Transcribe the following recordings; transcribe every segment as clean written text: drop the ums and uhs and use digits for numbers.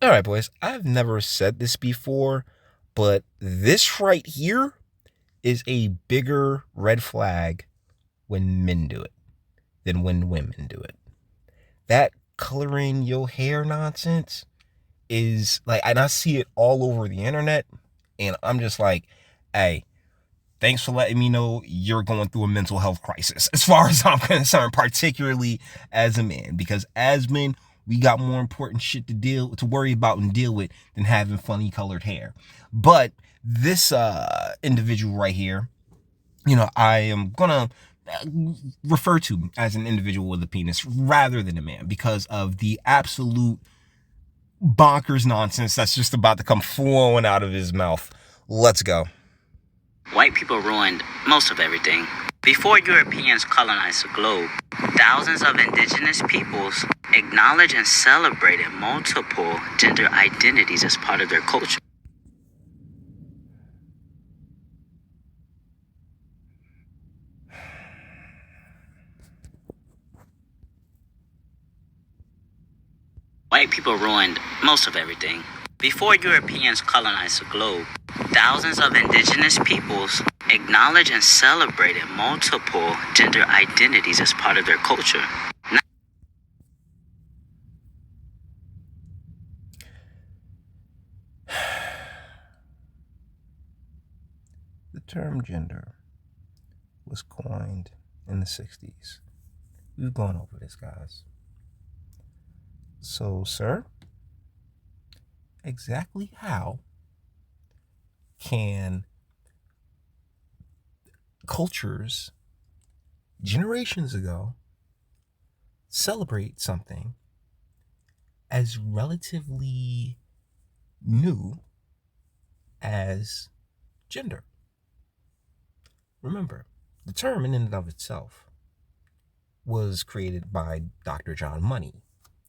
All right, boys. I've never said this before, but this right here is a bigger red flag when men do it than when women do it. That coloring your hair nonsense is like, and I see it all over the internet, and I'm just like, hey, thanks for letting me know you're going through a mental health crisis, as far as I'm concerned, particularly as a man, because as men, we got more important shit to worry about and deal with than having funny colored hair. But this individual right here, I am gonna refer to as an individual with a penis rather than a man because of the absolute bonkers nonsense that's just about to come flowing out of his mouth. Let's go. White people ruined most of everything. Before Europeans colonized the globe, thousands of indigenous peoples acknowledged and celebrated multiple gender identities as part of their culture. White people ruined most of everything. Before Europeans colonized the globe, thousands of indigenous peoples acknowledged and celebrated multiple gender identities as part of their culture. The term gender was coined in the 60s. We've gone over this, guys. So, sir, exactly how can cultures generations ago celebrate something as relatively new as gender? Remember, the term in and of itself was created by Dr. John Money,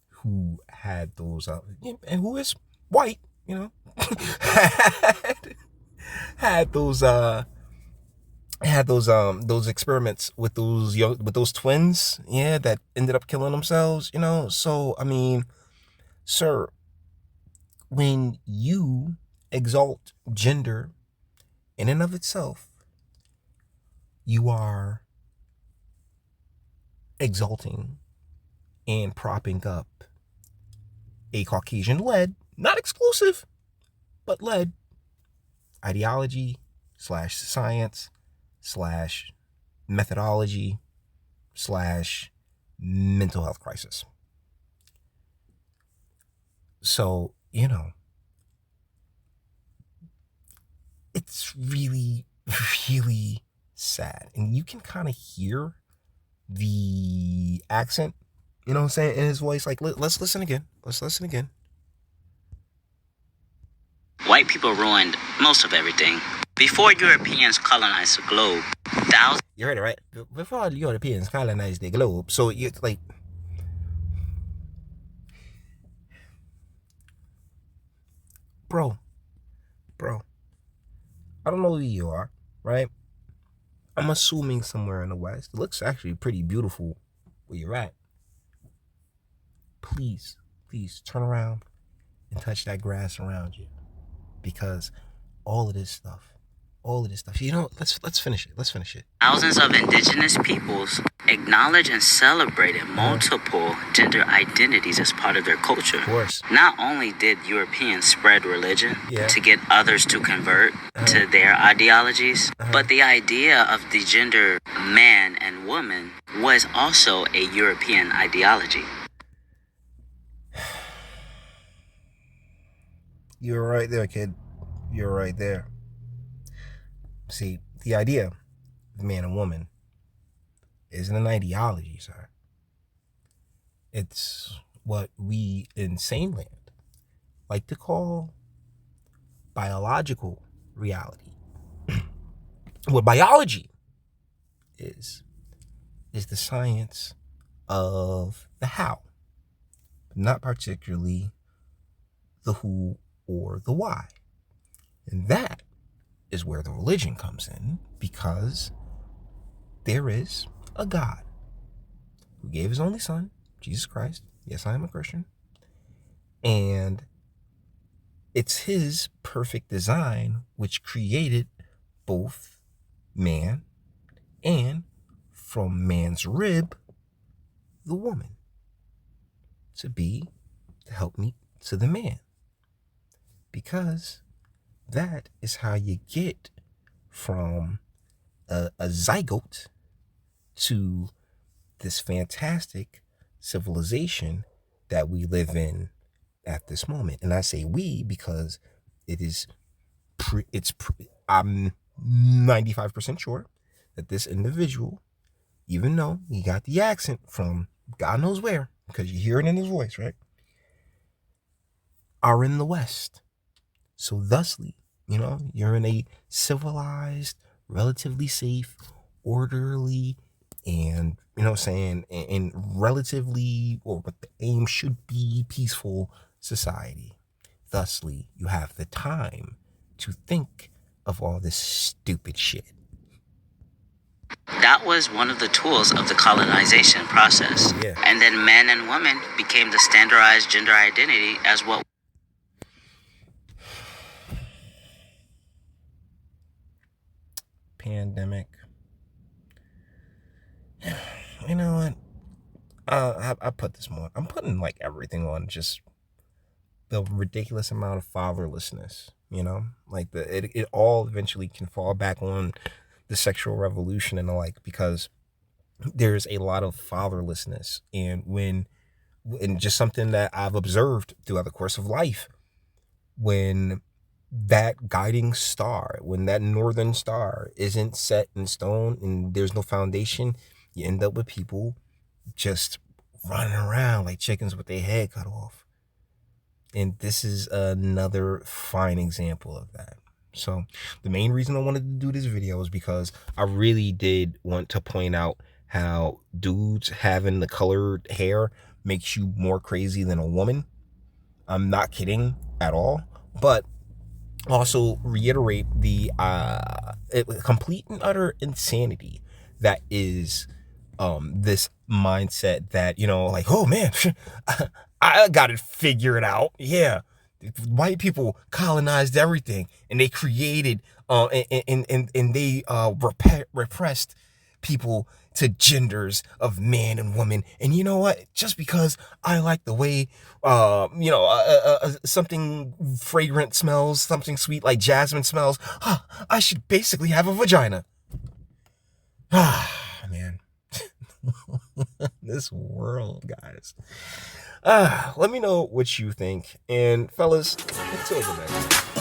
who had those, and who is white, had those experiments with those twins, that ended up killing themselves, So I mean, sir, when you exalt gender in and of itself, you are exalting and propping up a Caucasian-led, not exclusive, but led ideology / science / methodology / mental health crisis. So, it's really, really sad. And you can kind of hear the accent, what I'm saying, in his voice. Like, let's listen again. Let's listen again. White people ruined most of everything. Before Europeans colonized the globe, thousands... You heard it, right? Before Europeans colonized the globe. So, you like... Bro. I don't know who you are, right? I'm assuming somewhere in the West. It looks actually pretty beautiful where you're at. Please turn around and touch that grass around you, because all of this stuff, let's finish it. Thousands of indigenous peoples acknowledge and celebrated multiple gender identities as part of their culture. Of course. Not only did Europeans spread religion to get others to convert to their ideologies, but the idea of the gender man and woman was also a European ideology. You're right there, kid. You're right there. See, the idea of man and woman isn't an ideology, sir. It's what we in sane land like to call biological reality. What biology is the science of the how, not particularly the who or the why. And that is where the religion comes in, because there is a God who gave his only son, Jesus Christ. Yes, I am a Christian. And It's his perfect design which created both man and from man's rib, the woman, to be the helpmeet to the man. Because that is how you get from a zygote to this fantastic civilization that we live in at this moment. And I say we because it is I'm 95% sure that this individual, even though he got the accent from God knows where, because you hear it in his voice, right, are in the West. So thusly, you're in a civilized, relatively safe, orderly, and, and relatively, or what the aim should be, peaceful society. Thusly, you have the time to think of all this stupid shit. That was one of the tools of the colonization process. Yeah. And then men and women became the standardized gender identity as what. Pandemic. You know what? I put this more. I'm putting like everything on just the ridiculous amount of fatherlessness. Like it all eventually can fall back on the sexual revolution and the like, because there's a lot of fatherlessness, and just something that I've observed throughout the course of life, when that guiding star, when that northern star isn't set in stone and there's no foundation, you end up with people just running around like chickens with their head cut off. And this is another fine example of that. So the main reason I wanted to do this video is because I really did want to point out how dudes having the colored hair makes you more crazy than a woman. I'm not kidding at all. But also reiterate the complete and utter insanity that is this mindset that, like, oh man, I got it figured out. Yeah. White people colonized everything, and they created and they repressed people to genders of man and woman. And you know what? Just because I like the way something fragrant smells, something sweet like jasmine smells, I should basically have a vagina. Man. This world, guys. Let me know what you think. And fellas, until the next time.